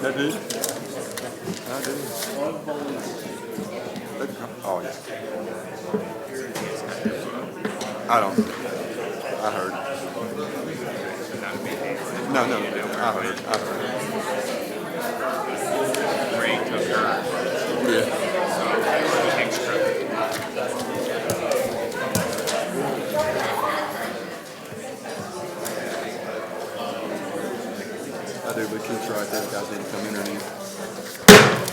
I do. Oh, yeah. I don't. I heard. No. I heard. Yeah. I do, but Keith's right there. Guys need to come in underneath.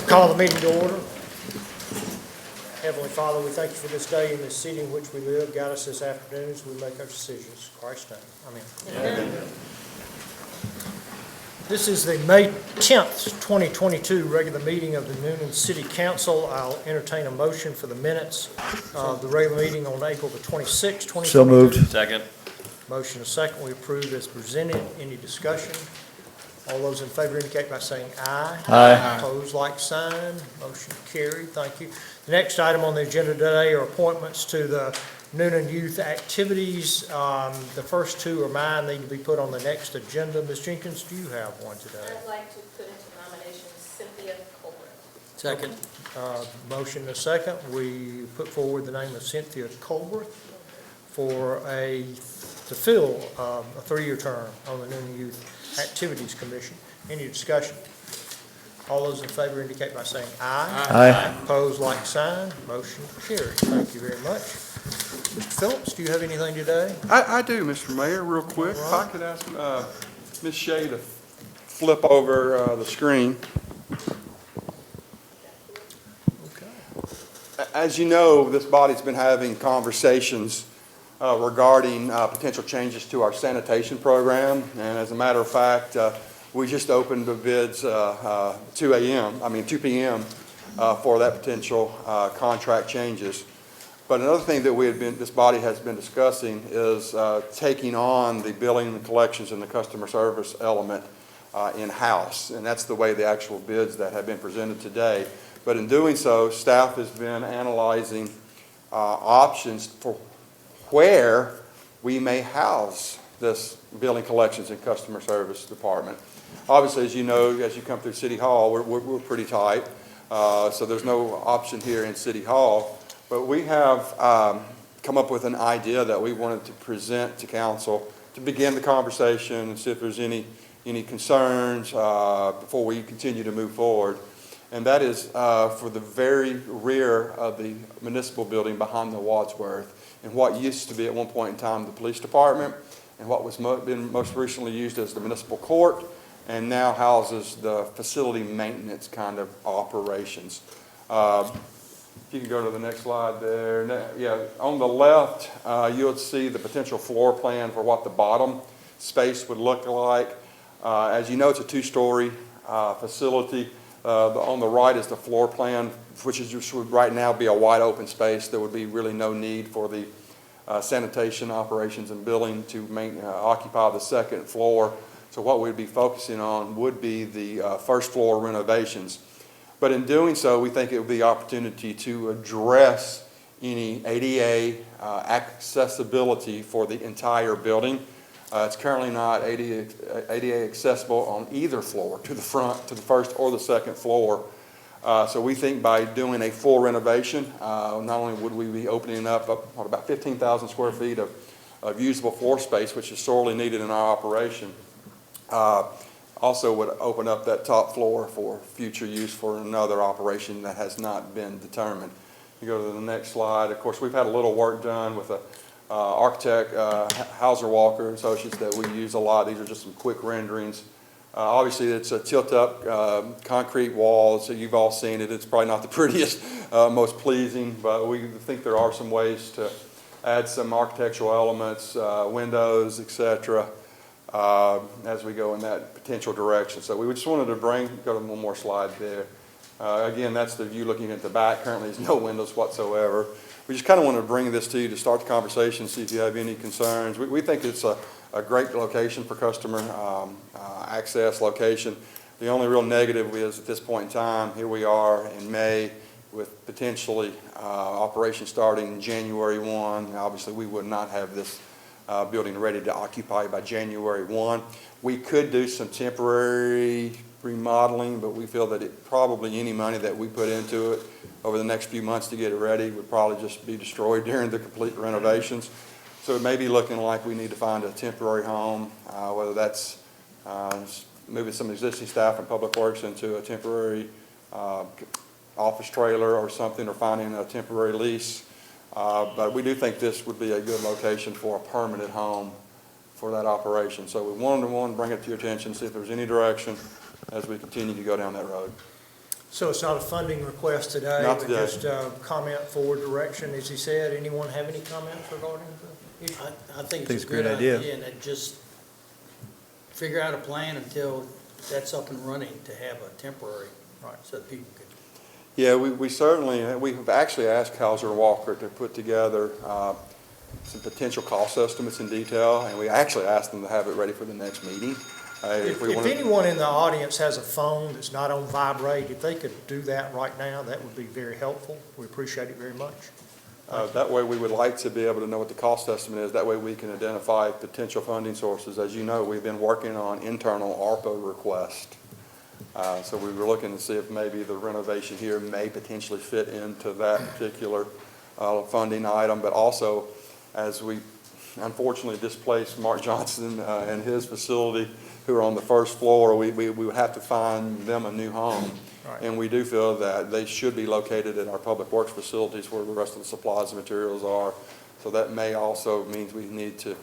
Call the meeting to order. Heavenly Father, we thank you for this day in this city in which we live. Guide us this afternoon as we make our decisions. In Christ's name. Amen. This is the May 10th, 2022 regular meeting of the Newnan City Council. I'll entertain a motion for the minutes of the regular meeting on April the 26th, 2022. So moved. Second. Motion and second. We approve as presented. Any discussion? All those in favor indicate by saying aye. Aye. Opposed, like sign. Motion carried. Thank you. The next item on the agenda today are appointments to the Newnan Youth Activities. The first two are mine, need to be put on the next agenda. Ms. Jenkins, do you have one today? I'd like to put into nomination Cynthia Colbert. Second. Motion and a second. We put forward the name of Cynthia Colbert to fill a 3-year term on the Newnan Youth Activities Commission. Any discussion? All those in favor indicate by saying aye. Aye. Opposed, like sign. Motion carried. Thank you very much. Mr. Phillips, do you have anything today? I do, Mr. Mayor, real quick. If I could ask Ms. Shea to flip over the screen. Okay. As you know, this body's been having conversations regarding potential changes to our sanitation program. And as a matter of fact, we just opened the bids 2 p.m. For that potential contract changes. But another thing that this body has been discussing is taking on the billing and collections and the customer service element in-house. And that's the way the actual bids that have been presented today. But in doing so, staff has been analyzing options for where we may house this billing collections and customer service department. Obviously, as you know, as you come through City Hall, we're pretty tight. So there's no option here in City Hall. But we have come up with an idea that we wanted to present to council to begin the conversation and see if there's any concerns before we continue to move forward. And that is for the very rear of the municipal building behind the Wadsworth, and what used to be at one point in time the police department, and what was been most recently used as the municipal court, and now houses the facility maintenance kind of operations. You can go to the next slide there. Yeah, on the left, you'll see the potential floor plan for what the bottom space would look like. As you know, it's a 2-story facility. On the right is the floor plan, which would right now be a wide open space. There would be really no need for the sanitation operations and billing to occupy the second floor. So what we'd be focusing on would be the first floor renovations. But in doing so, we think it would be the opportunity to address any ADA accessibility for the entire building. It's currently not ADA accessible on either floor, to the front, to the first or the second floor. So we think by doing a full renovation, not only would we be opening up about 15,000 square feet of usable floor space, which is sorely needed in our operation, also would open up that top floor for future use for another operation that has not been determined. You go to the next slide. Of course, we've had a little work done with a architect, Hauser Walker Associates, that we use a lot. These are just some quick renderings. Obviously, it's a tilt-up concrete wall, so you've all seen it. It's probably not the prettiest, most pleasing, but we think there are some ways to add some architectural elements, windows, etc., as we go in that potential direction. So we just wanted to go to one more slide there. Again, that's the view looking at the back. Currently, there's no windows whatsoever. We just kind of want to bring this to you to start the conversation, see if you have any concerns. We think it's a great location for customer access location. The only real negative is at this point in time, here we are in May with potentially operation starting January 1. Obviously, we would not have this building ready to occupy by January 1. We could do some temporary remodeling, but we feel that probably any money that we put into it over the next few months to get it ready would probably just be destroyed during the complete renovations. So it may be looking like we need to find a temporary home, whether that's moving some existing staff in Public Works into a temporary office trailer or something, or finding a temporary lease. But we do think this would be a good location for a permanent home for that operation. So we wanted to bring it to your attention, see if there's any direction as we continue to go down that road. So it's not a funding request today? Not today. But just comment forward direction, as he said. Anyone have any comments regarding the issue? I think it's a good idea, and it just figure out a plan until that's up and running to have a temporary, Right. so that people can. Yeah, we certainly, we have actually asked Kaiser Walker to put together some potential cost estimates in detail, and we actually asked them to have it ready for the next meeting. If anyone in the audience has a phone that's not on vibrate, if they could do that right now, that would be very helpful. We appreciate it very much. That way we would like to be able to know what the cost estimate is. That way we can identify potential funding sources. As you know, we've been working on internal ARPA requests. So we were looking to see if maybe the renovation here may potentially fit into that particular funding item, but also as we unfortunately displaced Mark Johnson and his facility, who are on the first floor, we would have to find them a new home. Right. And we do feel that they should be located in our public works facilities where the rest of the supplies and materials are. So that may also means we need to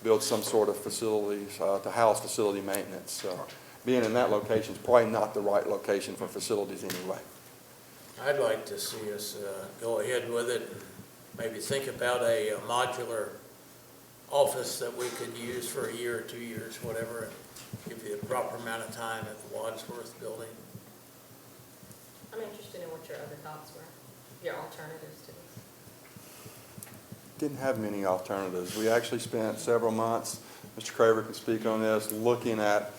build some sort of facilities to house facility maintenance. So being in that location is probably not the right location for facilities anyway. I'd like to see us go ahead with it and maybe think about a modular office that we could use for a year or 2 years, whatever, and give you the proper amount of time at the Wadsworth building. I'm interested in what your other thoughts were, your alternatives to this. Didn't have many alternatives. We actually spent several months, Mr. Craver can speak on this, looking at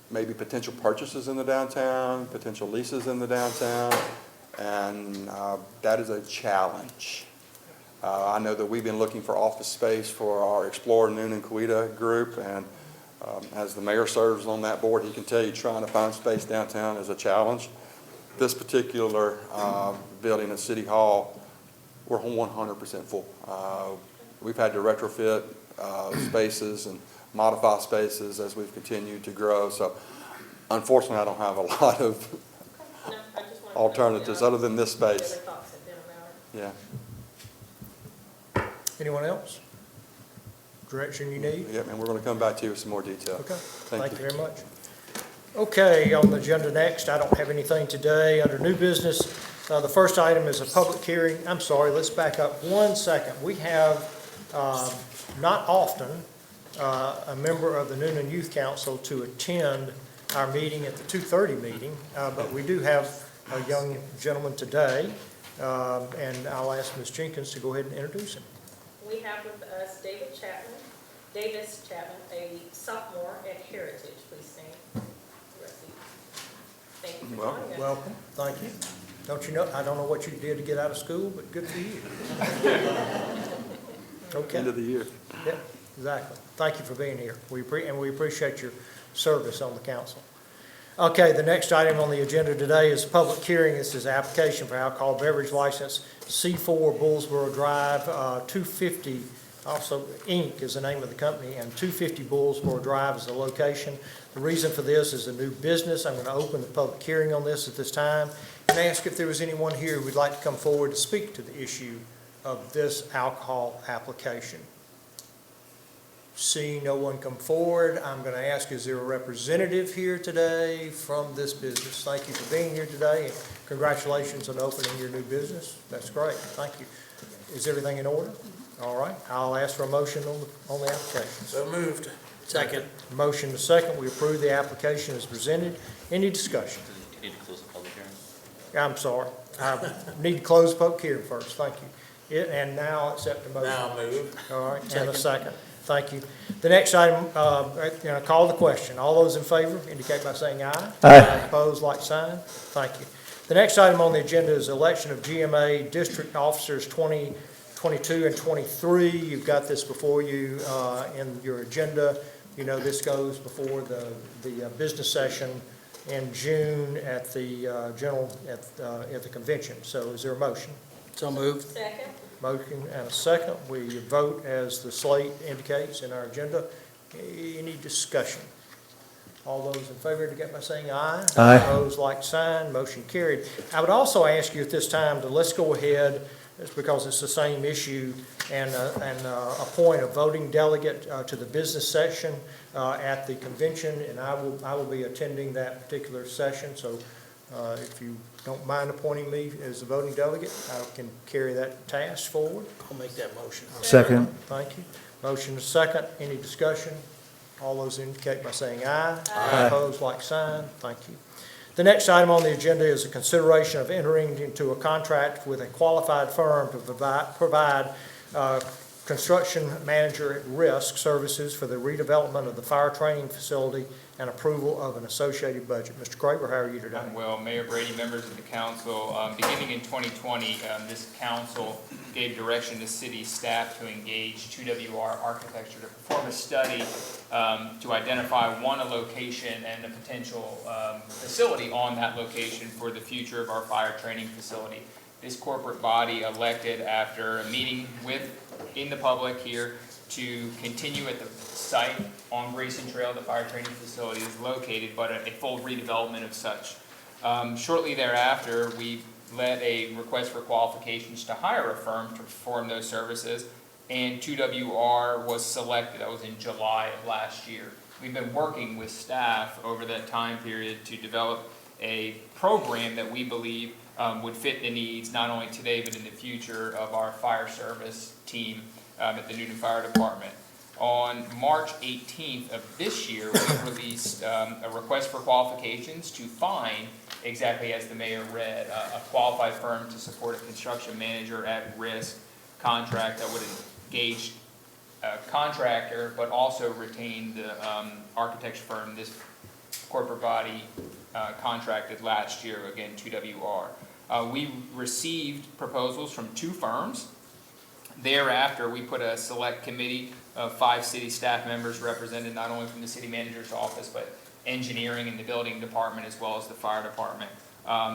maybe potential purchases in the downtown, potential leases in the downtown, and that is a challenge. I know that we've been looking for office space for our Explore Newnan Coweta group, and as the mayor serves on that board, he can tell you trying to find space downtown is a challenge. This particular building at City Hall, we're 100% full. We've had to retrofit spaces and modify spaces as we've continued to grow. So unfortunately, I don't have a lot of No, I just wanted to alternatives know other than this what space. your other thoughts had been about it. Yeah. Anyone else? Direction you need? Yep, and we're going to come back to you with some more detail. Okay, Thank thank you. you very much. Okay, on the agenda next, I don't have anything today. Under new business, the first item is a public hearing. I'm sorry, let's back up 1 second. We have, not often, a member of the Newnan Youth Council to attend our meeting at the 2:30 meeting, but we do have a young gentleman today, and I'll ask Ms. Jenkins to go ahead and introduce him. We have with us Davis Chapman, a sophomore at Heritage. Please stand. Thank you for joining us. Welcome, thank you. Don't you know, I don't know what you did to get out of school, but good for you. Okay. End of the year. Yep, exactly. Thank you for being here. We appreciate your service on the council. Okay, the next item on the agenda today is a public hearing. This is application for alcohol beverage license, C4 Bullsboro Drive, 250, also Inc. is the name of the company, and 250 Bullsboro Drive is the location. The reason for this is a new business. I'm going to open the public hearing on this at this time and ask if there was anyone here who would like to come forward to speak to the issue of this alcohol application. Seeing no one come forward, I'm going to ask, is there a representative here today from this business? Thank you for being here today, and congratulations on opening your new business. That's great. Thank you. Is everything in order? All right. I'll ask for a motion on the application. So moved. Second. Motion to second. We approve the application as presented. Any discussion? You need to close the public hearing. I'm sorry. I need to close the public hearing first. Thank you. And now accept the motion. Now move. All right, and a second. Thank you. The next item, call the question. All those in favor indicate by saying aye. Aye. Opposed, like sign. Thank you. The next item on the agenda is election of GMA District Officers 2022 and 23. You've got this before you in your agenda. You know, this goes before the business session in June at the at the convention. So is there a motion? So moved. Second. Motion and a second. We vote as the slate indicates in our agenda. Any discussion? All those in favor indicate by saying aye. Aye. Opposed, like sign. Motion carried. I would also ask you at this time to let's go ahead, it's because it's the same issue, and appoint a voting delegate to the business session at the convention, and I will be attending that particular session. So if you don't mind appointing me as a voting delegate, I can carry that task forward. I'll make that motion. Second. Thank you. Motion is second. Any discussion? All those indicate by saying aye. Aye. Opposed, like sign. Thank you. The next item on the agenda is a consideration of entering into a contract with a qualified firm to provide construction manager at risk services for the redevelopment of the fire training facility and approval of an associated budget. Mr. Craver, how are you today? I'm well. Mayor Brady, members of the council, beginning in 2020, this council gave direction to city staff to engage 2WR Architecture to perform a study to identify a location and a potential facility on that location for the future of our fire training facility. This corporate body elected, after a meeting in the public here, to continue at the site on Grayson Trail. The fire training facility is located, but a full redevelopment of such. Shortly thereafter, we led a request for qualifications to hire a firm to perform those services, and 2WR was selected. That was in July of last year. We've been working with staff over that time period to develop a program that we believe would fit the needs, not only today but in the future, of our fire service team at the Newnan Fire Department. On March 18th of this year, we released a request for qualifications to find, exactly as the mayor read, a qualified firm to support a construction manager at risk contract that would engage a contractor but also retain the architecture firm this corporate body contracted last year, again 2WR. We received proposals from 2 firms. Thereafter, we put a select committee of 5 city staff members represented not only from the city manager's office, but engineering and the building department, as well as the fire department.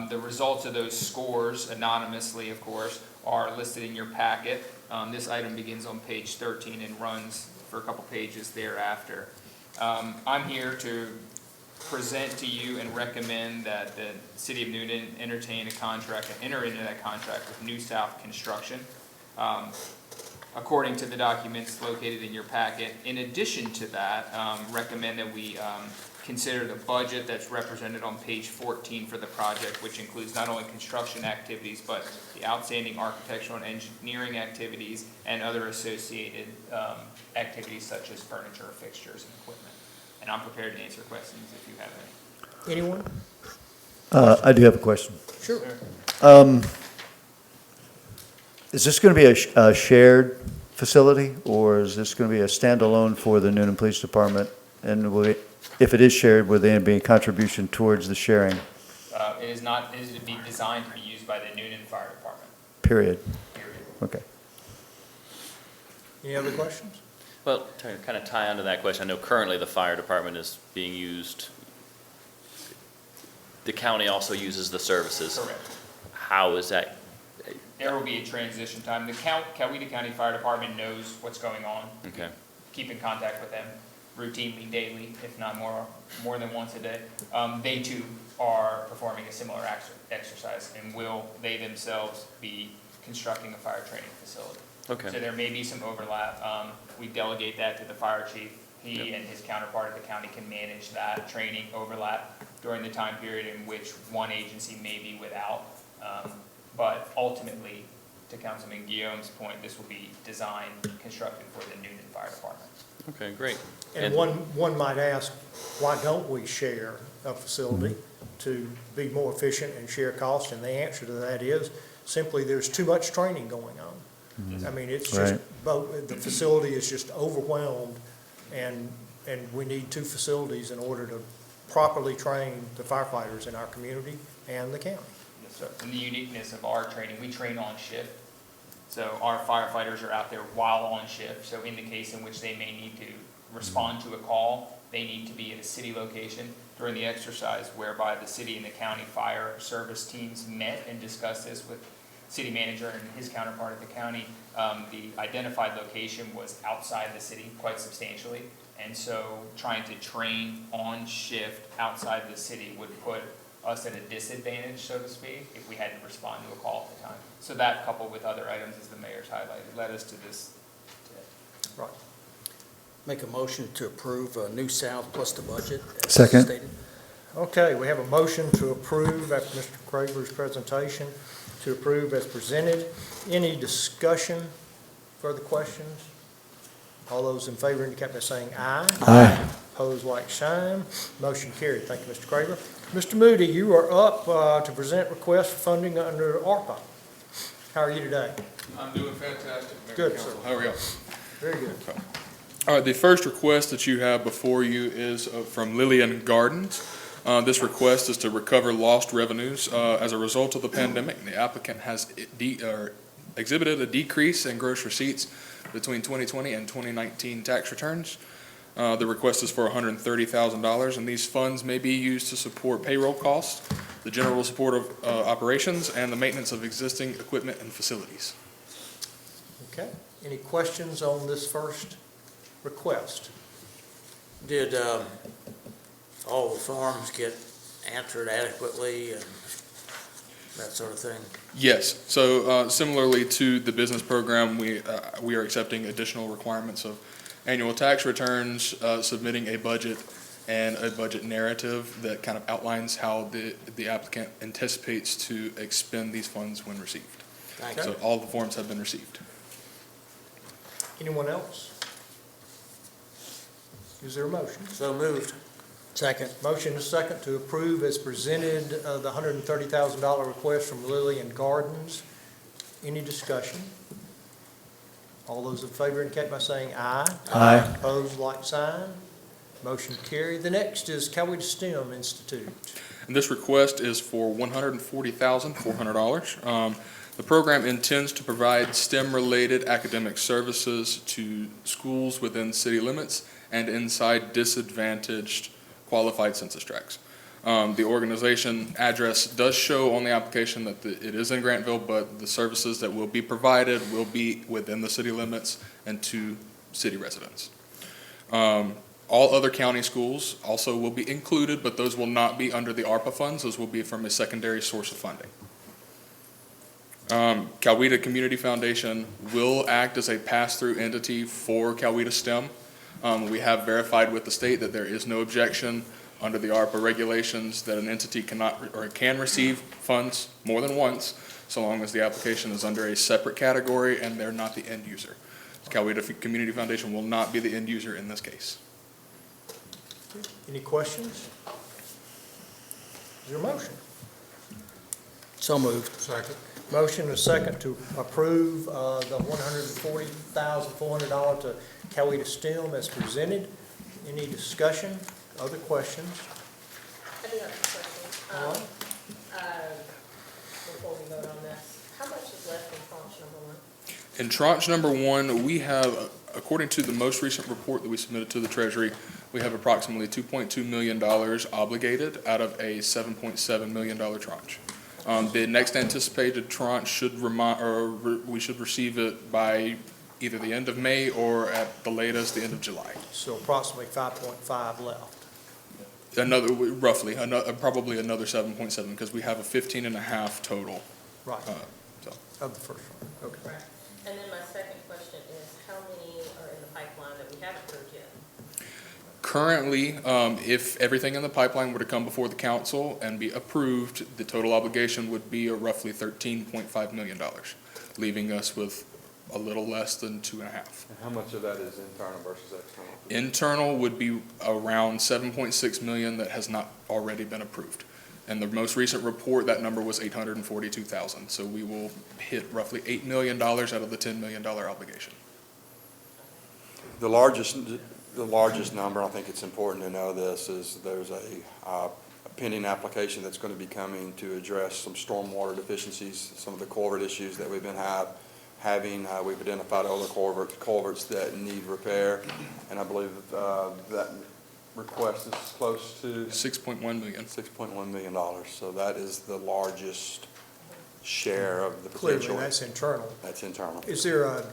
The results of those scores, anonymously of course, are listed in your packet. This item begins on page 13 and runs for a couple pages thereafter. I'm here to present to you and recommend that the city of Newnan entertain a contract and enter into that contract with New South Construction. According to the documents located in your packet. In addition to that, recommend that we consider the budget that's represented on page 14 for the project, which includes not only construction activities, but the outstanding architectural and engineering activities and other associated activities such as furniture, fixtures, and equipment. And I'm prepared to answer questions if you have any. Anyone? I do have a question. Sure. Is this going to be a shared facility, or is this going to be a standalone for the Newnan Police Department? And if it is shared, will there be a contribution towards the sharing? It is not, it is to be designed to be used by the Newnan Fire Department, Period. period. Okay. Any other questions? Well, to kind of tie onto that question, I know currently the fire department is being used, the county also uses the services. Correct. How is that? There will be a transition time. The Coweta County Fire Department knows what's going on. Okay. Keep in contact with them routinely, daily, if not more than once a day. They too are performing a similar exercise, and will they themselves be constructing a fire training facility. Okay. So there may be some overlap. We delegate that to the fire chief. He and his counterpart at the county can manage that training overlap during the time period in which one agency may be without. But ultimately, to Councilman Guillaume's point, this will be designed, constructed for the Newnan Fire Department. Okay, great. And one might ask, why don't we share a facility to be more efficient and share costs? And the answer to that is simply there's too much training going on. I mean, it's just, the facility is just overwhelmed, and we need 2 facilities in order to properly train the firefighters in our community and the county. Yes, sir. And the uniqueness of our training, we train on shift. So our firefighters are out there while on shift. So in the case in which they may need to respond to a call, they need to be at a city location. During the exercise whereby the city and the county fire service teams met and discussed this with city manager and his counterpart at the county, the identified location was outside the city quite substantially. And so trying to train on shift outside the city would put us at a disadvantage, so to speak, if we had to respond to a call at the time. So that, coupled with other items, as the mayor's highlighted, led us to this today. Right. Make a motion to approve New South plus the budget as Second. stated. Okay, we have a motion to approve after Mr. Craver's presentation, to approve as presented. Any discussion, further questions? All those in favor indicate by saying aye. Aye. Opposed, like sign. Motion carried. Thank you, Mr. Craver. Mr. Moody, you are up to present request for funding under ARPA. How are you today? I'm doing fantastic, Mayor Good, and Council. sir. How are you? Very good. All right, the first request that you have before you is from Lillian Gardens. This request is to recover lost revenues as a result of the pandemic. The applicant has exhibited a decrease in gross receipts between 2020 and 2019 tax returns. The request is for $130,000, and these funds may be used to support payroll costs, the general support of operations, and the maintenance of existing equipment and facilities. Okay. Any questions on this first request? Did all the forms get answered adequately and that sort of thing? Yes. So similarly to the business program, we are accepting additional requirements of annual tax returns, submitting a budget and a budget narrative that kind of outlines how the applicant anticipates to expend these funds when received. Thank you. So all the forms have been received. Anyone else? Is there a motion? So moved. Second. Motion is second to approve as presented the $130,000 request from Lillian Gardens. Any discussion? All those in favor indicate by saying aye. Aye. Opposed, like sign. Motion carried. The next is Coweta STEM Institute. And this request is for $140,400. The program intends to provide STEM-related academic services to schools within city limits and inside disadvantaged qualified census tracts. The organization address does show on the application that it is in Grantville, but the services that will be provided will be within the city limits and to city residents. All other county schools also will be included, but those will not be under the ARPA funds. Those will be from a secondary source of funding. Coweta Community Foundation will act as a pass-through entity for Coweta STEM. We have verified with the state that there is no objection under the ARPA regulations that an entity cannot or can receive funds more than once, so long as the application is under a separate category and they're not the end user. Coweta Community Foundation will not be the end user in this case. Any questions? Is there a motion? So moved. Second. Motion is second to approve the $140,400 to Coweta STEM as presented. Any discussion? Other questions? I do have some questions. All right. Before we vote on this, how much is left in tranche number one? In tranche number one, we have, according to the most recent report that we submitted to the Treasury, we have approximately $2.2 million obligated out of a $7.7 million tranche. The next anticipated tranche we should receive it by either the end of May or at the latest, the end of July. So approximately 5.5 left. Probably another 7.7 because we have a 15.5 total. Right, So. of the first one. Okay. Right. And then my second question is, how many are in the pipeline that we haven't approved yet? Currently, if everything in the pipeline were to come before the council and be approved, the total obligation would be roughly $13.5 million, leaving us with a little less than 2.5. And how much of that is internal versus external? Internal would be around 7.6 million that has not already been approved. And the most recent report, that number was 842,000. So we will hit roughly $8 million out of the $10 million obligation. The largest number, I think it's important to know this, is there's a pending application that's going to be coming to address some stormwater deficiencies, some of the culvert issues that we've been having. We've identified other culverts that need repair, and I believe that request is close to $6.1 million. $6.1 million. So that is the largest share of the Clearly, potential. that's internal. That's internal. Is there a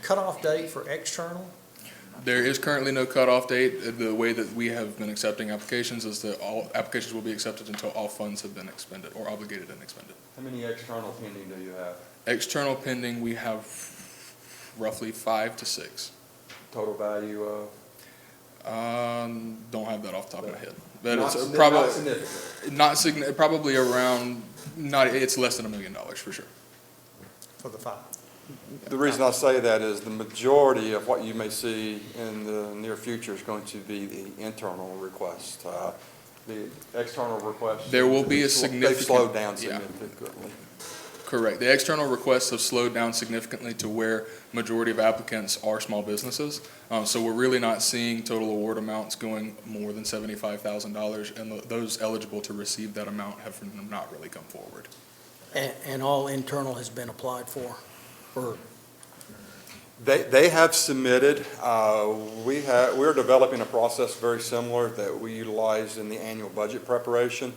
cutoff date for external? There is currently no cutoff date. The way that we have been accepting applications is that all applications will be accepted until all funds have been expended or obligated and expended. How many external pending do you have? External pending, we have roughly 5 to 6. Total value of? Don't have that off the top of my head. But Not it's signi- probably not significant. probably around, it's less than $1 million for sure. For the 5? The reason I say that is the majority of what you may see in the near future is going to be the internal request. The external requests. There will be a they've significant- slowed down yeah. significantly. Correct. The external requests have slowed down significantly to where majority of applicants are small businesses. So we're really not seeing total award amounts going more than $75,000, and those eligible to receive that amount have not really come forward. And all internal has been applied for, or They have submitted, we're developing a process very similar that we utilized in the annual budget preparation,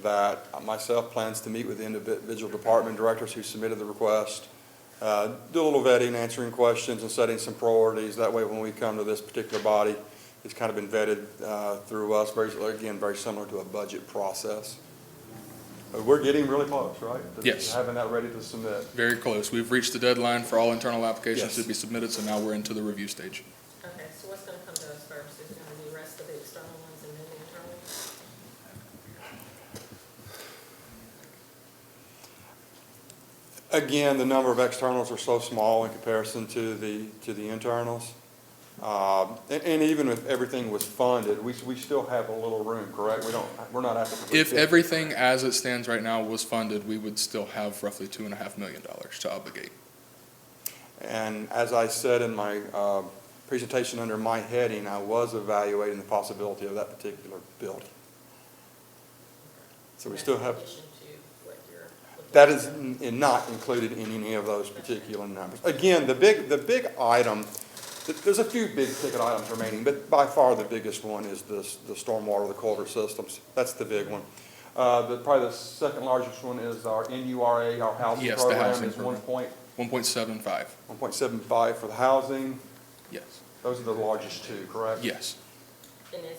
that myself plans to meet with the individual department directors who submitted the request, do a little vetting, answering questions, and setting some priorities. That way, when we come to this particular body, it's kind of been vetted through us, very similar to a budget process. We're getting really close, right? Yes. Having that ready to submit. Very close. We've reached the deadline for all internal applications Yes. to be submitted, so now we're into the review stage. Okay, so what's gonna come to us first? Is it gonna be the rest of the external ones and then the internal ones? Again, the number of externals are so small in comparison to the internals. And even if everything was funded, we still have a little room, correct? We're not at the. If everything as it stands right now was funded, we would still have roughly $2.5 million to obligate. And as I said in my presentation under my heading, I was evaluating the possibility of that particular building. So we That's still in have. addition to what you're looking That at. is not included in any of those particular numbers. Again, the big item, there's a few big ticket items remaining, but by far the biggest one is the stormwater, the culvert systems. That's the big one. Probably the second largest one is our NURA, our housing Yes, the program housing is program. 1.75 1.75. for the housing. Yes. Those are the largest two, correct? Yes. And I can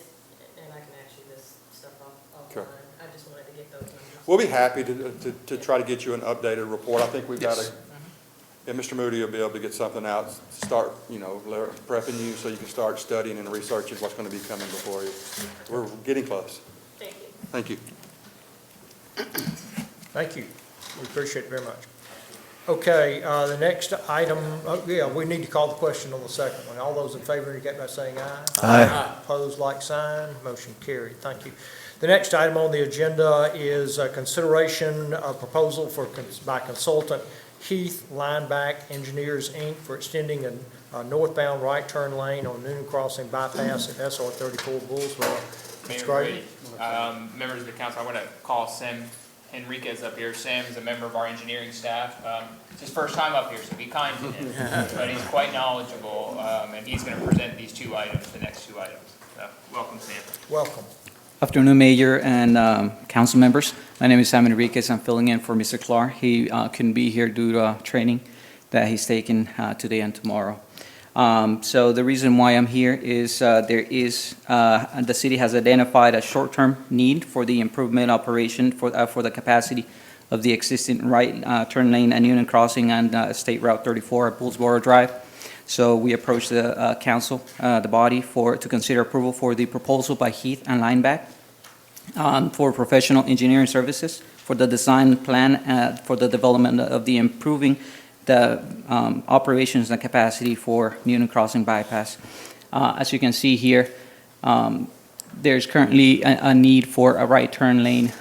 ask you this stuff offline. Okay. I just wanted to get those numbers. We'll be happy to try to get you an updated report. I think we've got Yes. and Mr. Moody will be able to get something out, start, prepping you so you can start studying and researching what's going to be coming before you. We're getting close. Thank you. Thank you. Thank you. We appreciate it very much. Okay, the next item, we need to call the question on the second one. All those in favor indicate by saying aye. Aye. Opposed, like sign. Motion carried. Thank you. The next item on the agenda is consideration of proposal by consultant Heath Lineback Engineers, Inc. for extending a northbound right turn lane on Newnan Crossing bypass at SR 34 Bullsboro. Mayor Mr. Grady? Brady, members of the council, I want to call Sam Henriquez up here. Sam is a member of our engineering staff. It's his first time up here, so be kind to him. But he's quite knowledgeable, and he's going to present these two items, the next two items. So, welcome, Sam. Welcome. Afternoon, Mayor and council members. My name is Sam Enriquez. I'm filling in for Mr. Clark. He couldn't be here due to training that he's taking today and tomorrow. So the reason why I'm here is the city has identified a short-term need for the improvement operation for the capacity of the existing right turn lane at Newnan Crossing and State Route 34 at Bullsboro Drive. So we approached the council, the body, to consider approval for the proposal by Heath and Lineback for professional engineering services for the design plan for the development of the improving the operations and capacity for Newnan Crossing bypass. As you can see here, there's currently a need for a right turn lane.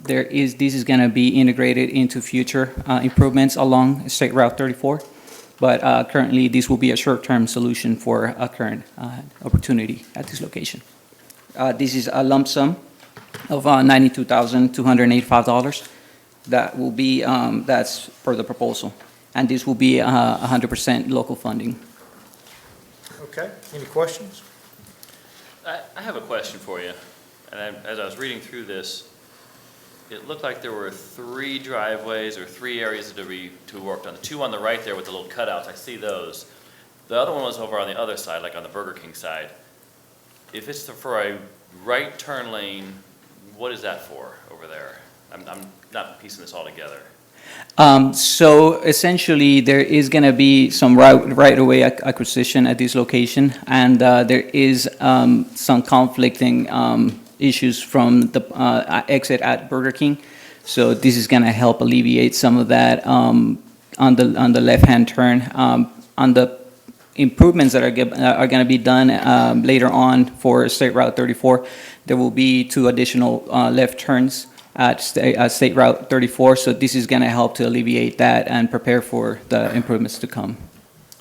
This is going to be integrated into future improvements along State Route 34. But currently, this will be a short-term solution for a current opportunity at this location. This is a lump sum of $92,285. That will be, that's per the proposal. And this will be 100% local funding. Okay, any questions? I have a question for you. And as I was reading through this, it looked like there were 3 driveways or 3 areas to be worked on. The 2 on the right there with the little cutouts, I see those. The other one was over on the other side, like on the Burger King side. If it's for a right turn lane, what is that for over there? I'm not piecing this all together. So essentially, there is going to be some right-of-way acquisition at this location, and there is some conflicting issues from the exit at Burger King. So this is going to help alleviate some of that on the left-hand turn. On the improvements that are going to be done later on for State Route 34, there will be 2 additional left turns at State Route 34. So this is going to help to alleviate that and prepare for the improvements to come.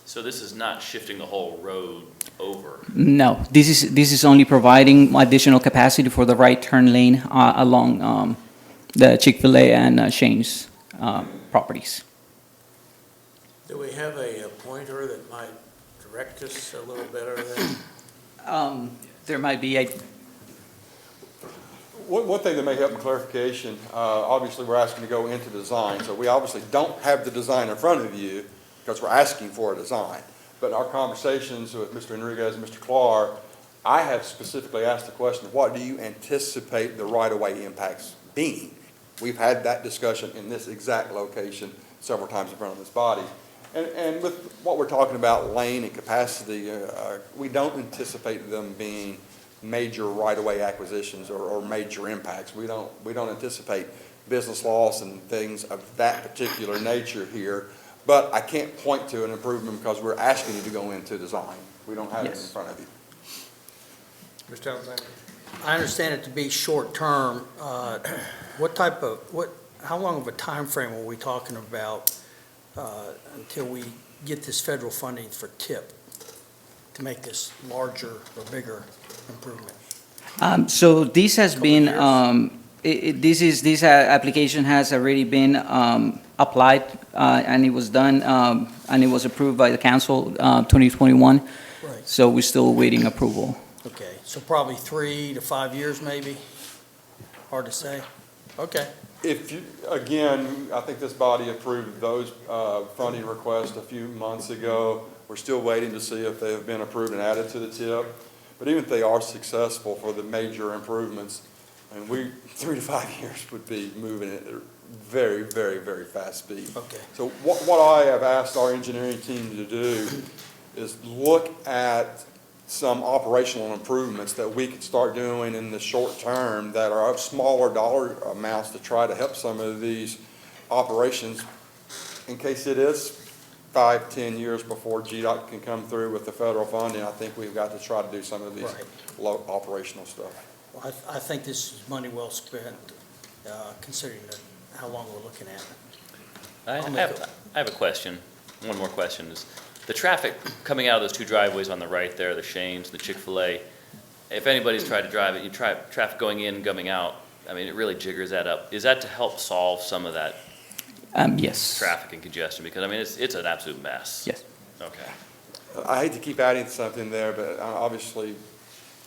So this is not shifting the whole road over? No, this is only providing additional capacity for the right turn lane along the Chick-fil-A and Shane's properties. Do we have a pointer that might direct us a little better than? There might be a. One thing that may help in clarification, obviously we're asking to go into design, so we obviously don't have the design in front of you because we're asking for a design. But in our conversations with Mr. Enriquez and Mr. Clark, I have specifically asked the question, what do you anticipate the right-of-way impacts being? We've had that discussion in this exact location several times in front of this body. And with what we're talking about, lane and capacity, we don't anticipate them being major right-of-way acquisitions or major impacts. We don't anticipate business loss and things of that particular nature here. But I can't point to an improvement because we're asking you to go into design. We don't have it in front of you. Mr. Alexander? I understand it to be short-term. How long of a time frame are we talking about until we get this federal funding for TIP to make this larger or bigger improvement? So this has been, this application has already been applied, and it was done, and it was approved by the council 2021. Right. So we're still awaiting approval. Okay, so probably 3 to 5 years maybe? Hard to say. Okay. If you, again, I think this body approved those funding requests a few months ago. We're still waiting to see if they have been approved and added to the TIP. But even if they are successful for the major improvements, and 3 to 5 years would be moving at a very, very, very fast speed. Okay. So what I have asked our engineering team to do is look at some operational improvements that we could start doing in the short term that are of smaller dollar amounts to try to help some of these operations in case it is 5-10 years before GDOT can come through with the federal funding. I think we've got to try to do some of these low operational stuff. Well, I think this is money well spent, considering how long we're looking at. I have a question. One more question is, the traffic coming out of those 2 driveways on the right there, the Shane's, the Chick-fil-A, if anybody's tried to drive it, you try traffic going in and coming out, I mean, it really jiggers that up. Is that to help solve some of that Yes. traffic and congestion? Because, I mean, it's an absolute mess. Yes. Okay. I hate to keep adding something there, but obviously,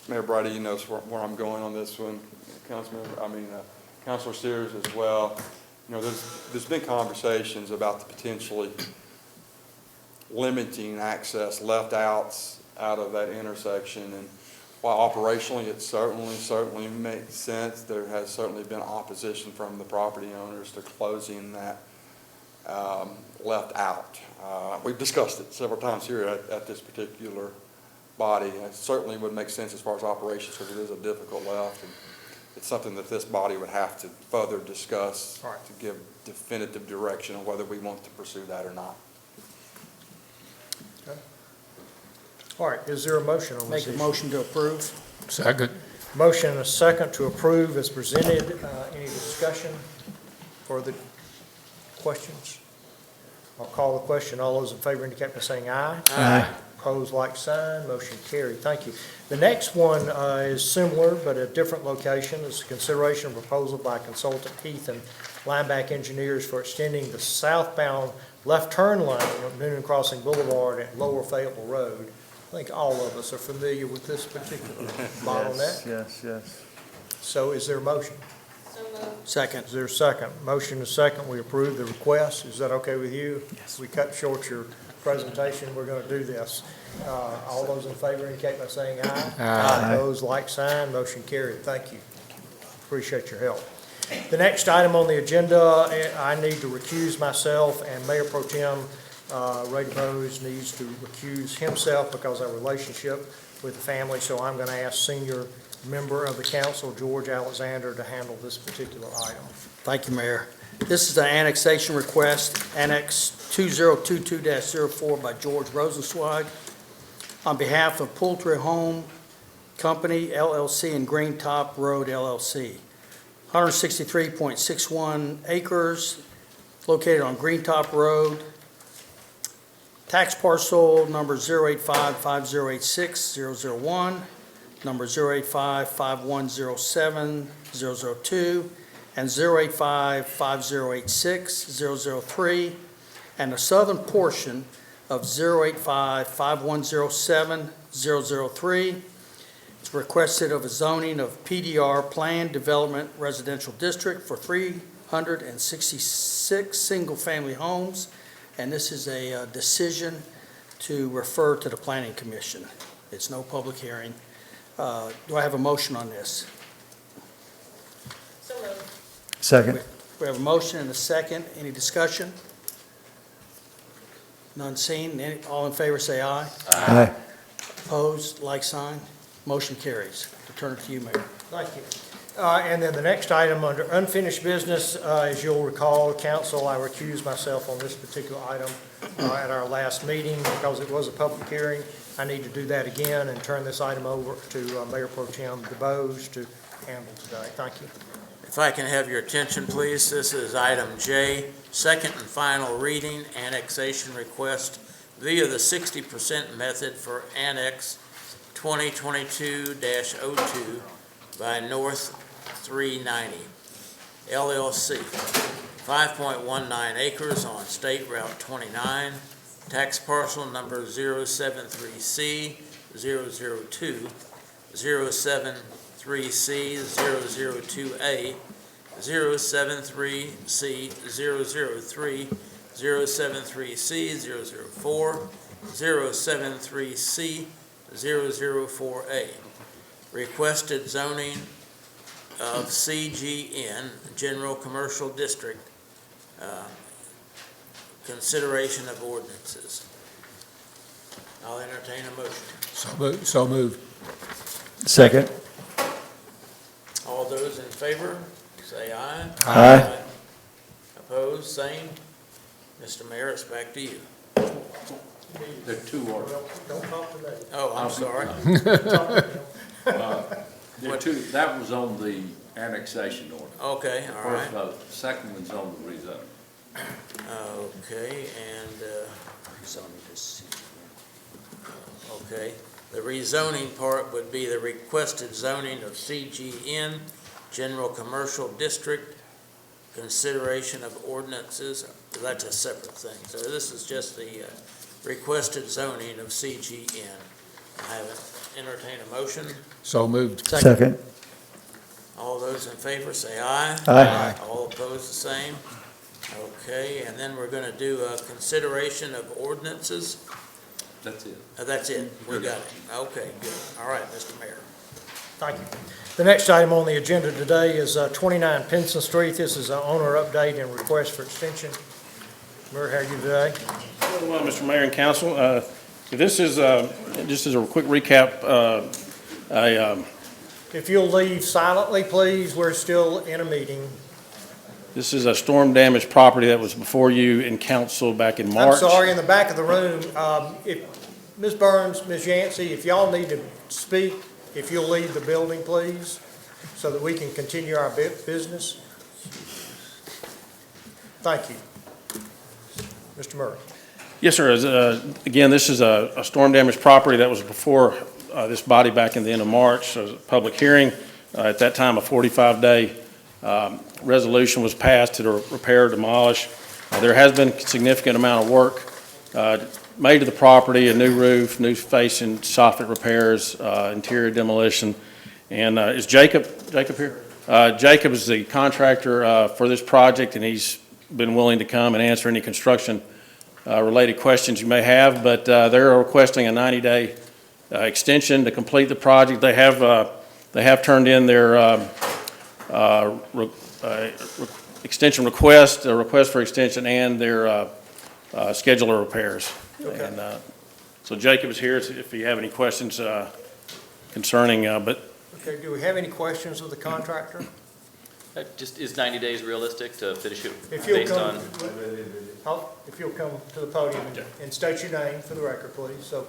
Mayor Brady, you know where I'm going on this one. Councilor Sears as well. You know, there's been conversations about the potentially limiting access, left outs out of that intersection. And while operationally it certainly makes sense, there has certainly been opposition from the property owners to closing that left out. We've discussed it several times here at this particular body. It certainly would make sense as far as operations because it is a difficult left. And it's something that this body would have to further discuss to give definitive direction on whether we want to pursue that or not. Okay. All right, is there a motion on this Make a issue? motion to approve. Second. Motion and a second to approve as presented. Any discussion? Further questions? I'll call the question. All those in favor indicate by saying aye. Aye. Opposed, like sign. Motion carried. Thank you. The next one is similar but a different location. It's a consideration of proposal by consultant Heath and Lineback Engineers for extending the southbound left turn lane of Newnan Crossing Boulevard at Lower Fayetteville Road think all of us are familiar with this particular bottleneck. Yes. So is there a motion? So moved. Second. Is there a second? Motion is second, we approve the request. Is that okay with you? Yes. We cut short your presentation, we're going to do this. All those in favor indicate by saying aye. Aye. Opposed, like sign, motion carried. Thank you. Appreciate your help. The next item on the agenda, I need to recuse myself, and Mayor Pro Tem Ray DeBose needs to recuse himself because of our relationship with the family, so I'm going to ask senior member of the council, George Alexander, to handle this particular item. Thank you, Mayor. This is an annexation request, Annex 2022-04 by George Rosenzweig, on behalf of Poultry Home Company LLC and Green Top Road LLC. 163.61 acres located on Green Top Road. Tax parcel number 0855086-001, number 0855107-002, and 0855086-003, and the southern portion of 0855107-003. It's requested of a zoning of PDR Planned Development Residential District for 366 single-family homes, and this is a decision to refer to the Planning Commission. It's no public hearing. Do I have a motion on this? So moved. Second. We have a motion and a second. Any discussion? None seen. All in favor, say aye. Aye. Opposed, like sign. Motion carries. Return it to you, Mayor. Thank you. And then the next item under unfinished business, as you'll recall, council, I recused myself on this particular item at our last meeting because it was a public hearing. I need to do that again and turn this item over to Mayor Pro Tem DeBose to handle today. Thank you. If I can have your attention, please, this is item J, second and final reading, annexation request via the 60% method for Annex 2022-02 by North 390 LLC, 5.19 acres on State Route 29, tax parcel number 073C002, 073C002A, 073C003, 073C004, 073C004A. Requested zoning of CGN, General Commercial District, consideration of ordinances. I'll entertain a motion. So moved. Second. All those in favor, say aye. Aye. Opposed, same. Mr. Mayor, it's back to you. There are two orders. Don't talk to me. Oh, I'm sorry. There are two, that was on the annexation order. Okay, all right. First vote, second one's on the rezone. Okay, and, okay, the rezoning part would be the requested zoning of CGN, General Commercial District, consideration of ordinances. That's a separate thing. So this is just the requested zoning of CGN. I haven't entertained a motion. So moved. Second. All those in favor say aye. Aye. All opposed, the same. Okay, and then we're going to do a consideration of ordinances. That's it. That's it. We got it. Okay, good. All right, Mr. Mayor. Thank you. The next item on the agenda today is 29 Pinson Street. This is an owner update and request for extension. Mayor, how are you today? Well, Mr. Mayor and Council, this is just as a quick recap. If you'll leave silently, please, we're still in a meeting. This is a storm damaged property that was before you in council back in March. I'm sorry, in the back of the room, if, Ms. Burns, Ms. Yancey, if y'all need to speak, if you'll leave the building, please, so that we can continue our business. Thank you. Mr. Murray. Yes, sir. Again, this is a storm damaged property that was before this body back in the end of March. So it was a public hearing. At that time, a 45-day resolution was passed to repair, demolish. There has been a significant amount of work made to the property, a new roof, new facing, soffit repairs, interior demolition. And is Jacob here? Jacob is the contractor for this project, and he's been willing to come and answer any construction related questions you may have. But they're requesting a 90-day extension to complete the project. They have turned in their extension request, a request for extension, and their schedule of repairs. Okay. And so Jacob is here if you have any questions concerning, Okay, do we have any questions of the contractor? Just, is 90 days realistic to finish it If you'll based come, on? if you'll come to the podium and state your name for the record, please, so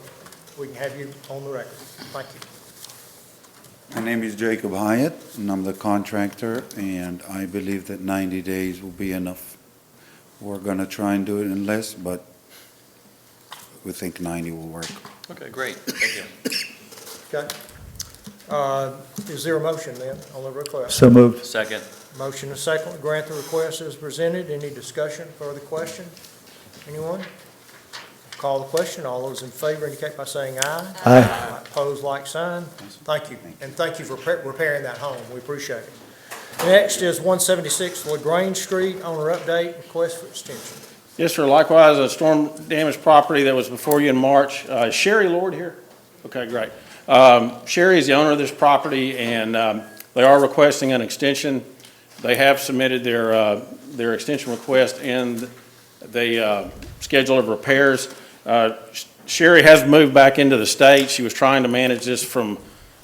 we can have you on the record. Thank you. My name is Jacob Hyatt, and I'm the contractor, and I believe that 90 days will be enough. We're going to try and do it in less, but we think 90 will work. Okay, great, thank you. Okay. Is there a motion then on the request? So moved. Second. Motion and second to grant the request as presented. Any discussion, further question? Anyone? Call the question. All those in favor indicate by saying aye. Aye. Opposed, like sign. Thank you. And thank you for repairing that home. We appreciate it. Next is 176 LaGrange Street, owner update, request for extension. yes, sir, likewise, a storm damaged property that was before you in March. Is Sherry Lord here? Okay, great. Sherry is the owner of this property, and they are requesting an extension. They have submitted their extension request and the schedule of repairs. Sherry has moved back into the state. She was trying to manage this from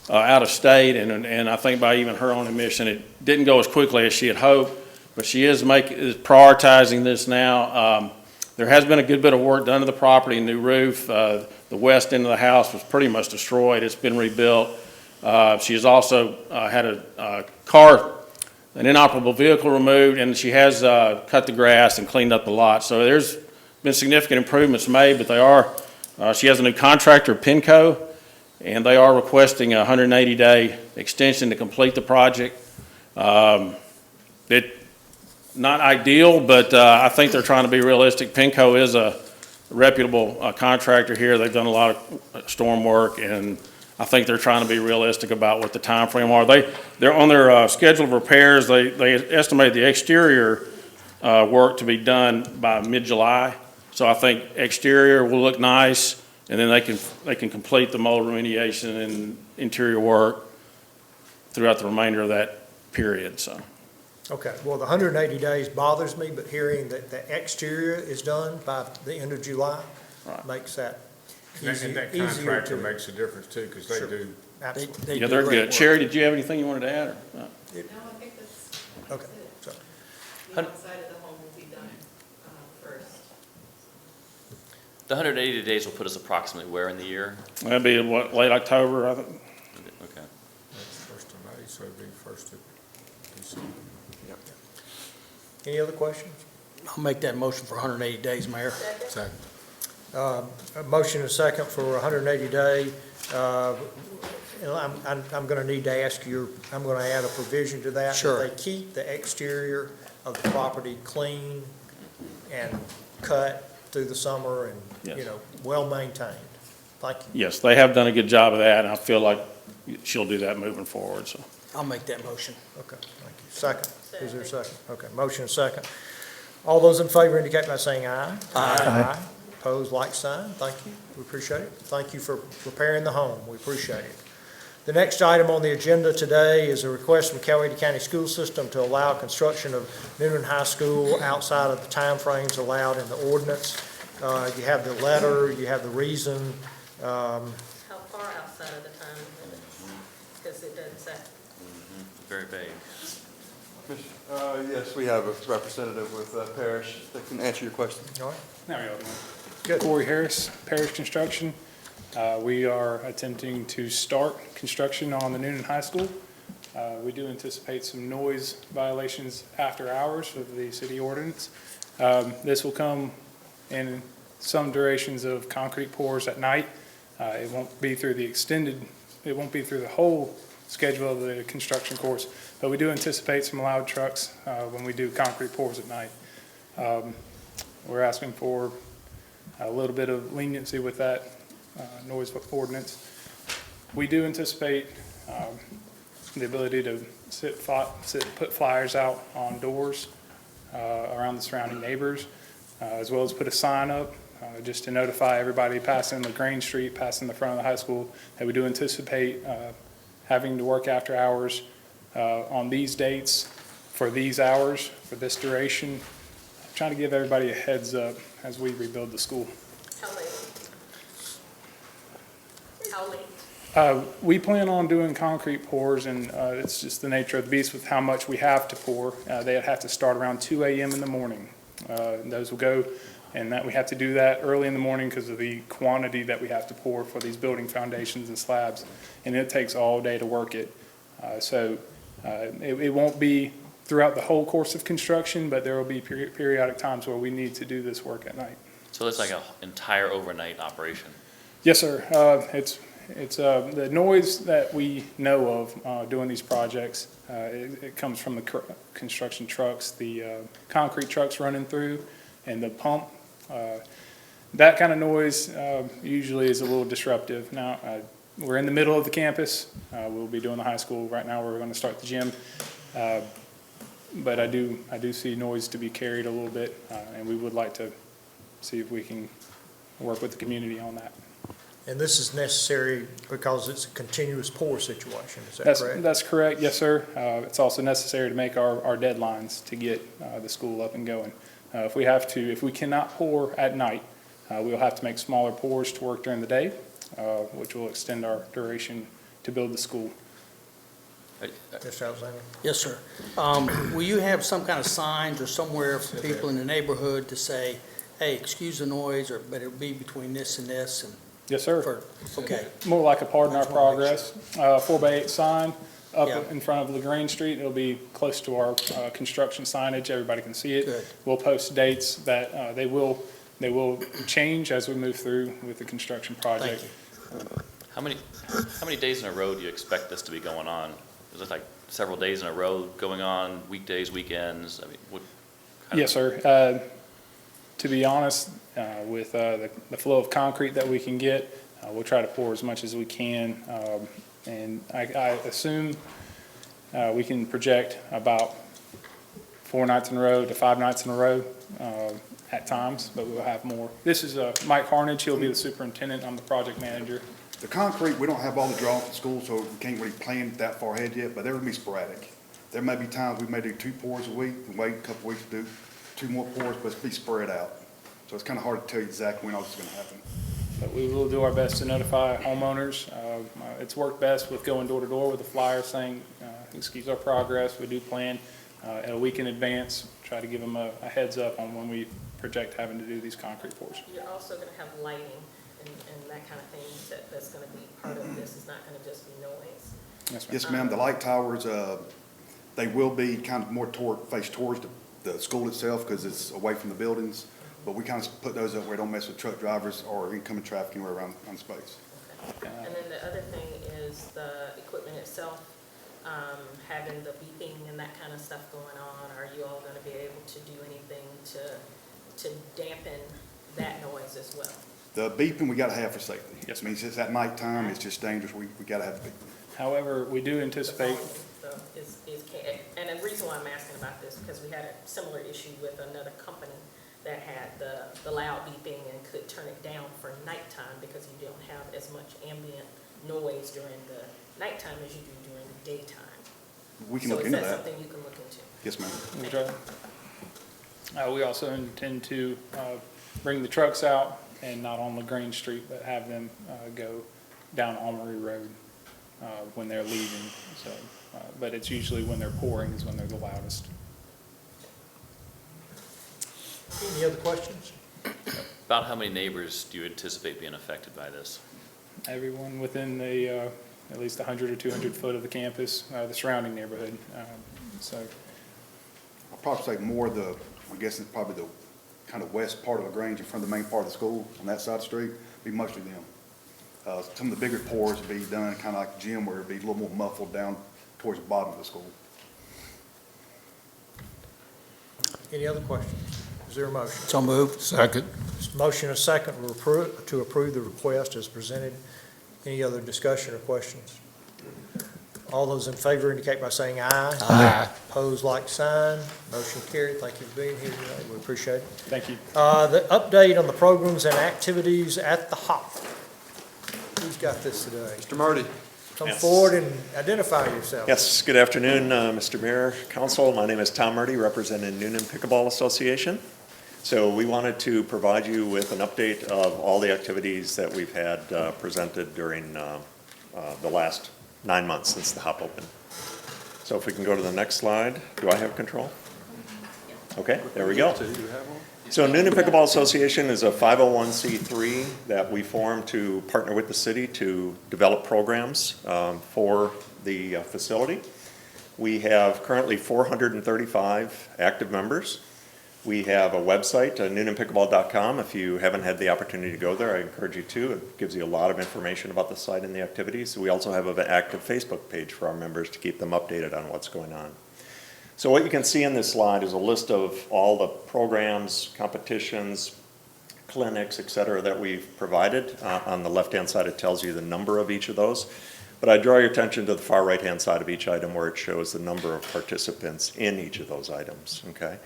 out of state, and I think by even her own admission, it didn't go as quickly as she had hoped, but she is prioritizing this now. There has been a good bit of work done to the property, new roof. The west end of the house was pretty much destroyed. It's been rebuilt. She has also had an inoperable vehicle removed, and she has cut the grass and cleaned up the lot. So there's been significant improvements made, but she has a new contractor, Pinco, and they are requesting a 180-day extension to complete the project. Not ideal, but I think they're trying to be realistic. Pinco is a reputable contractor here. They've done a lot of storm work, and I think they're trying to be realistic about what the time frame are. They're on their schedule of repairs. They estimate the exterior work to be done by mid-July. So I think exterior will look nice, and then they can complete the mold remediation and interior work throughout the remainder of that period. So. Okay, well, the 180 days bothers me, but hearing that the exterior is done by the end of July makes that And that easier contractor to. makes a difference too, because they Sure. do. Absolutely. Yeah, they're good. Sherry, did you have anything you wanted to add? Or? No, I think that's Okay, it. so, The outside of the home will be done first. The 180 days will put us approximately where in the year? That'd be what, late October, I think. Okay. That's first of May, so it'd be first of December. any other questions? I'll make that motion for 180 days, Mayor. Second. A motion and a second for 180 day. I'm going to need to ask you, I'm going to add a provision to that. Sure. That they keep the exterior of the property clean and cut through the summer and, Yes. well maintained. Thank you. Yes, they have done a good job of that, and I feel like she'll do that moving forward, so. I'll make that motion. Okay, thank you. Second. Is there a second? Okay, motion and second. All those in favor indicate by saying aye. Aye. Opposed, like sign. Thank you. We appreciate it. Thank you for repairing the home. We appreciate it. The next item on the agenda today is a request from Coweta County School System to allow construction of Newnan High School outside of the timeframes allowed in the ordinance. You have the letter, you have the reason. How far outside of the time limits? Because it doesn't say. Very vague. Yes, we have a representative with Parish that can answer your question. All right. Now we go. Good. Corey Harris, Parish Construction. We are attempting to start construction on the Newnan High School. We do anticipate some noise violations after hours of the city ordinance. This will come in some durations of concrete pours at night. It won't be through the whole schedule of the construction course, but we do anticipate some loud trucks when we do concrete pours at night. We're asking for a little bit of leniency with that noise ordinance. We do anticipate the ability to put flyers out on doors around the surrounding neighbors, as well as put a sign up just to notify everybody passing LaGrange Street, passing the front of the high school, that we do anticipate having to work after hours on these dates for these hours, for this duration. Trying to give everybody a heads up as we rebuild the school. How late? How late? We plan on doing concrete pours, and it's just the nature of the beast with how much we have to pour. They'd have to start around 2 a.m. in the morning. Those will go, and that we have to do that early in the morning because of the quantity that we have to pour for these building foundations and slabs, and it takes all day to work it. It won't be throughout the whole course of construction, but there will be periodic times where we need to do this work at night. So it's like an entire overnight operation? Yes, sir. It's the noise that we know of doing these projects. It comes from the construction trucks, the concrete trucks running through, and the pump. That kind of noise usually is a little disruptive. Now, we're in the middle of the campus. We'll be doing the high school right now. We're going to start the gym. But I do see noise to be carried a little bit, and we would like to see if we can work with the community on that. And this is necessary because it's a continuous pour situation, is that correct? That's correct, yes, sir. It's also necessary to make our deadlines to get the school up and going. If we cannot pour at night, we'll have to make smaller pours to work during the day, which will extend our duration to build the school. Mr. Alexander? Yes, sir. Will you have some kind of signs or somewhere for people in the neighborhood to say, hey, excuse the noise, but it'll be between this and this? And Yes, sir. okay. More like a pardon our progress, 4x8 sign up Yeah. in front of LaGrange Street. It'll be close to our construction signage. Everybody can see it. Good. We'll post dates that they will change as we move through with the construction project. Thank you. How many days in a row do you expect this to be going on? Is it like several days in a row going on, weekdays, weekends? I mean, what kind Yes, sir. To be honest, with the flow of concrete that we can get, we'll try to pour as much as we can. And I assume we can project about 4 nights in a row to 5 nights in a row at times, but we'll have more. This is Mike Harnage. He'll be the superintendent. I'm the project manager. The concrete, we don't have all the drawings at school, so we can't really plan that far ahead yet, but they're gonna be sporadic. There may be times we may do 2 pours a week, and wait a couple weeks to do 2 more pours, but it's be spread out. So it's kind of hard to tell you exactly when all this is gonna happen. But we will do our best to notify homeowners. It's worked best with going door to door with a flyer saying, excuse our progress. We do plan a week in advance, try to give them a heads up on when we project having to do these concrete pours. You're also going to have lighting and that kind of thing that's going to be part of this. It's not going to just be noise. Yes, ma'am. The light towers, they will be kind of more faced towards the school itself because it's away from the buildings. But we kind of put those up where it don't mess with truck drivers or incoming traffic anywhere around on space. Okay. And then the other thing is the equipment itself, having the beeping and that kind of stuff going on. Are you all going to be able to do anything to dampen that noise as well? The beeping we got to have for safety. Yes, I mean, since at nighttime, it's just dangerous. We got to have the beeping. However, we do anticipate. And the reason why I'm asking about this, because we had a similar issue with another company that had the loud beeping and could turn it down for nighttime because you don't have as much ambient noise during the nighttime as you do during the daytime. We can look into that. So is that something you can look into? Yes, ma'am. We also intend to bring the trucks out and not on LaGrange Street, but have them go down Armory Road when they're leaving. So, but it's usually when they're pouring is when they're the loudest. Any other questions? About how many neighbors do you anticipate being affected by this? Everyone within the at least 100 or 200 foot of the campus, the surrounding neighborhood. So I'll probably say more I guess it's probably the kind of west part of LaGrange in front of the main part of the school on that side of the street, be mostly them. Some of the bigger pours would be done kind of like gym where it'd be a little more muffled down towards the bottom of the school. Any other questions? Is there a motion? So moved. Second. Motion and second to approve the request as presented. Any other discussion or questions? All those in favor indicate by saying aye. Aye. Opposed, like sign. Motion carried. Thank you for being here tonight. We appreciate it. Thank you. The update on the programs and activities at the HOP. Who's got this today? Mr. Murdy. Come Yes. forward and identify yourself. Yes, good afternoon, Mr. Mayor, Council. My name is Tom Murdy, representing Newnan Pickleball Association. So we wanted to provide you with an update of all the activities that we've had presented during the last 9 months since the HOP opened. So if we can go to the next slide. Do I have control? Okay, there we go. So Newnan Pickleball Association is a 501c3 that we formed to partner with the city to develop programs for the facility. We have currently 435 active members. We have a website, newnanpickleball.com. If you haven't had the opportunity to go there, I encourage you to. It gives you a lot of information about the site and the activities. We also have an active Facebook page for our members to keep them updated on what's going on. So what you can see in this slide is a list of all the programs, competitions, clinics, et cetera, that we've provided. On the left-hand side, it tells you the number of each of those. But I draw your attention to the far right-hand side of each item where it shows the number of participants in each of those items, okay?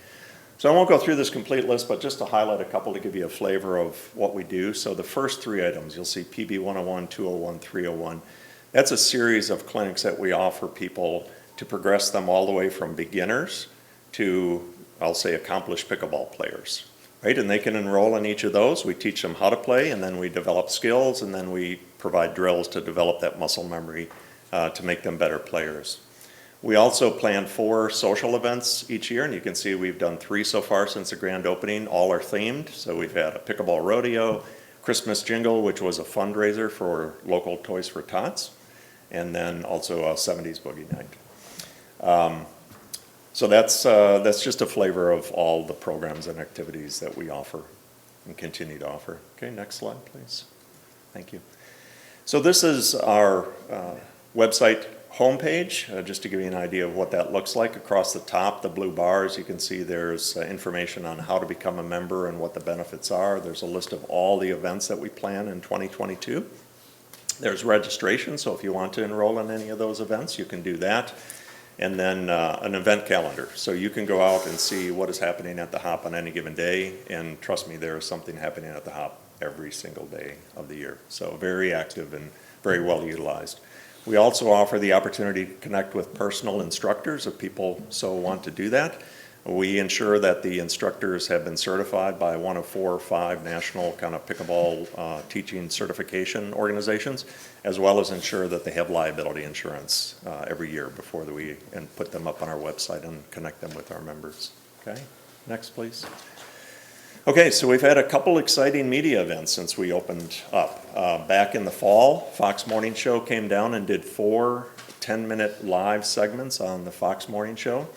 So I won't go through this complete list, but just to highlight a couple to give you a flavor of what we do. So the first three items, you'll see PB 101, 201, 301. That's a series of clinics that we offer people to progress them all the way from beginners to, I'll say, accomplished pickleball players, right? And they can enroll in each of those. We teach them how to play, and then we develop skills, and then we provide drills to develop that muscle memory to make them better players. We also plan 4 social events each year, and you can see we've done 3 so far since the grand opening. All are themed, so we've had a pickleball rodeo, Christmas jingle, which was a fundraiser for local Toys for Tots, and then also a 70s boogie night. So that's just a flavor of all the programs and activities that we offer and continue to offer. Okay, next slide, please. Thank you. So this is our website homepage, just to give you an idea of what that looks like. Across the top, the blue bars, you can see there's information on how to become a member and what the benefits are. There's a list of all the events that we plan in 2022. There's registration, so if you want to enroll in any of those events, you can do that. And then an event calendar, so you can go out and see what is happening at the HOP on any given day, and trust me, there is something happening at the HOP every single day of the year. So very active and very well utilized. We also offer the opportunity to connect with personal instructors if people so want to do that. We ensure that the instructors have been certified by one of 4 or 5 national kind of pickleball teaching certification organizations, as well as ensure that they have liability insurance every year before we put them up on our website and connect them with our members. Okay, next please. Okay, so we've had a couple exciting media events since we opened up. Back in the fall, Fox Morning Show came down and did 4 10-minute live segments on the Fox Morning Show.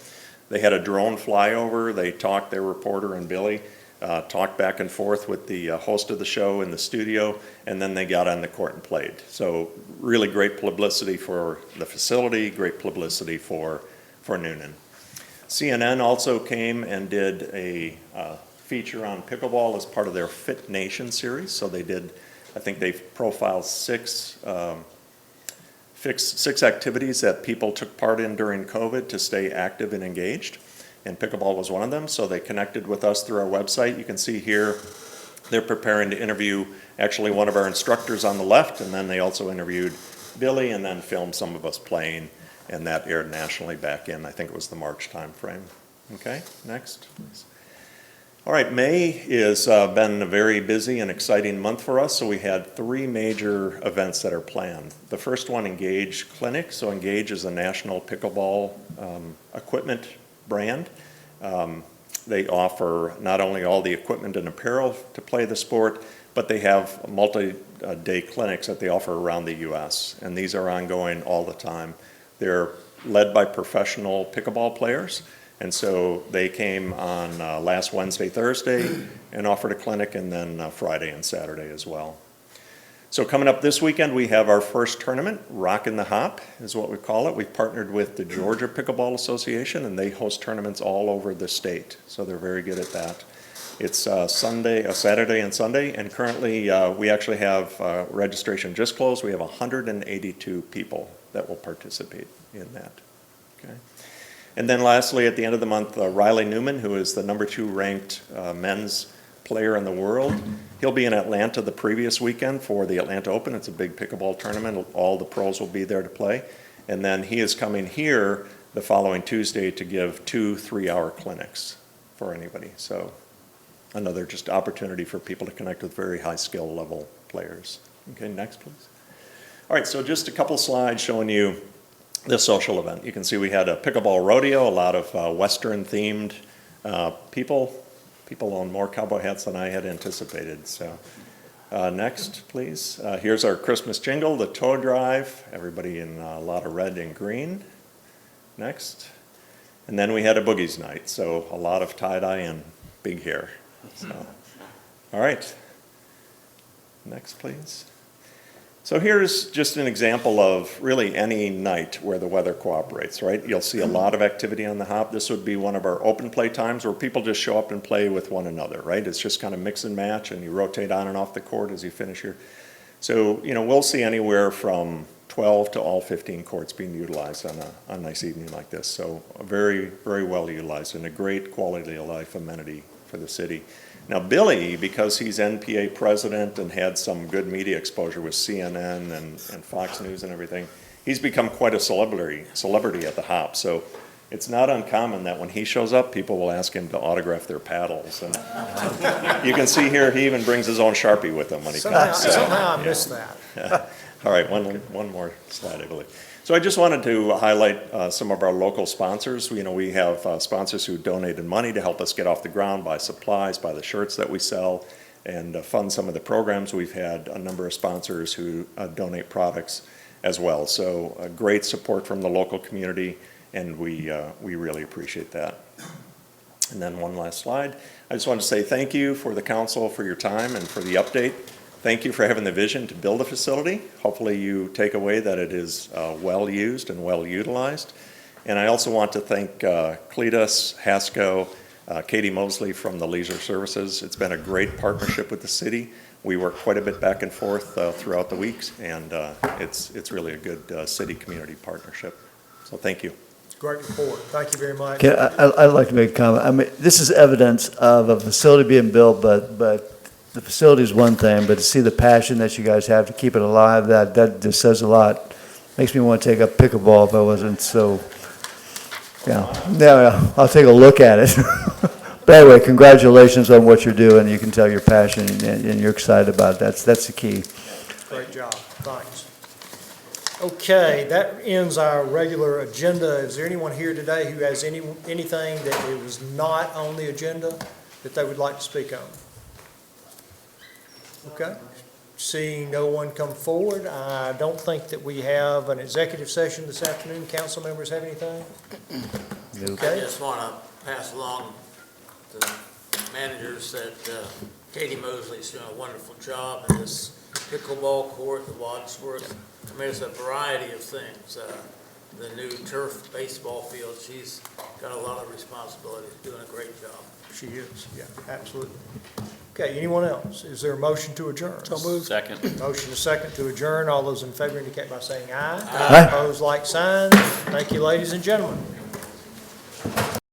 They had a drone flyover. They talked, their reporter and Billy talked back and forth with the host of the show in the studio, and then they got on the court and played. So really great publicity for the facility, great publicity for Newnan. CNN also came and did a feature on pickleball as part of their Fit Nation series. So they did, I think they profiled 6 activities that people took part in during COVID to stay active and engaged, and pickleball was one of them. So they connected with us through our website. You can see here they're preparing to interview actually one of our instructors on the left, and then they also interviewed Billy and then filmed some of us playing, and that aired nationally back in, I think it was the March time frame. Okay, next please. All right, May has been a very busy and exciting month for us, so we had 3 major events that are planned. The first one, Engage Clinic. So Engage is a national pickleball equipment brand. They offer not only all the equipment and apparel to play the sport, but they have multi-day clinics that they offer around the U.S., and these are ongoing all the time. They're led by professional pickleball players. And so they came on last Wednesday, Thursday, and offered a clinic, and then Friday and Saturday as well. So coming up this weekend, we have our first tournament, Rockin' the Hop is what we call it. We've partnered with the Georgia Pickleball Association, and they host tournaments all over the state, so they're very good at that. It's Saturday and Sunday, and currently we actually have registration just closed. We have 182 people that will participate in that. Okay. And then lastly, at the end of the month, Riley Newman, who is the #2 ranked men's player in the world, he'll be in Atlanta the previous weekend for the Atlanta Open. It's a big pickleball tournament. All the pros will be there to play. And then he is coming here the following Tuesday to give 2 3-hour clinics for anybody. So another just opportunity for people to connect with very high skill level players. Okay, next please. All right, so just a couple slides showing you this social event. You can see we had a pickleball rodeo, a lot of Western themed people. People own more cowboy hats than I had anticipated. So next, please. Here's our Christmas jingle, the tow drive. Everybody in a lot of red and green. Next. And then we had a boogies night, so a lot of tie-dye and big hair. So, all right. Next, please. So here's just an example of really any night where the weather cooperates, right? You'll see a lot of activity on the hop. This would be one of our open play times where people just show up and play with one another, right? It's just kind of mix and match, and you rotate on and off the court as you finish your. So, you know, we'll see anywhere from 12 to all 15 courts being utilized on a nice evening like this. So very, very well utilized and a great quality of life amenity for the city. Now, Billy, because he's NPA president and had some good media exposure with CNN and Fox News and everything, he's become quite a celebrity at the hop. So it's not uncommon that when he shows up, people will ask him to autograph their paddles. And you can see here, he even brings his own Sharpie with him when he comes. Somehow I missed that. All right, one more slide, I believe. So I just wanted to highlight some of our local sponsors. You know, we have sponsors who donated money to help us get off the ground, buy supplies, buy the shirts that we sell, and fund some of the programs. We've had a number of sponsors who donate products as well. So great support from the local community, and we really appreciate that. And then one last slide. I just want to say thank you for the council for your time and for the update. Thank you for having the vision to build a facility. Hopefully you take away that it is well used and well utilized. And I also want to thank Cletus, Hasco, Katie Mosley from the Leisure Services. It's been a great partnership with the city. We work quite a bit back and forth throughout the weeks, and it's really a good city-community partnership. So thank you. Great report. Thank you very much. I'd like to make a comment. I mean, this is evidence of a facility being built, but the facility is one thing, but to see the passion that you guys have to keep it alive, that just says a lot. Makes me want to take up pickleball if I wasn't so, yeah, I'll take a look at it. But anyway, congratulations on what you're doing. You can tell your passion and you're excited about it. That's the key. Great job. Thanks. Okay, that ends our regular agenda. Is there anyone here today who has anything that was not on the agenda that they would like to speak on? Okay. Seeing no one come forward, I don't think that we have an executive session this afternoon. Council members have anything? Okay. I just want to pass along to the managers that Katie Mosley's doing a wonderful job in this pickleball court, the Wadsworth. I mean, there's a variety of things. The new turf baseball field, she's got a lot of responsibility, doing a great job. She is, yeah, absolutely. Okay, anyone else? Is there a motion to adjourn? So moved. Second. Motion is second to adjourn. All those in favor indicate by saying aye. Aye. Opposed, like sign. Thank you, ladies and gentlemen.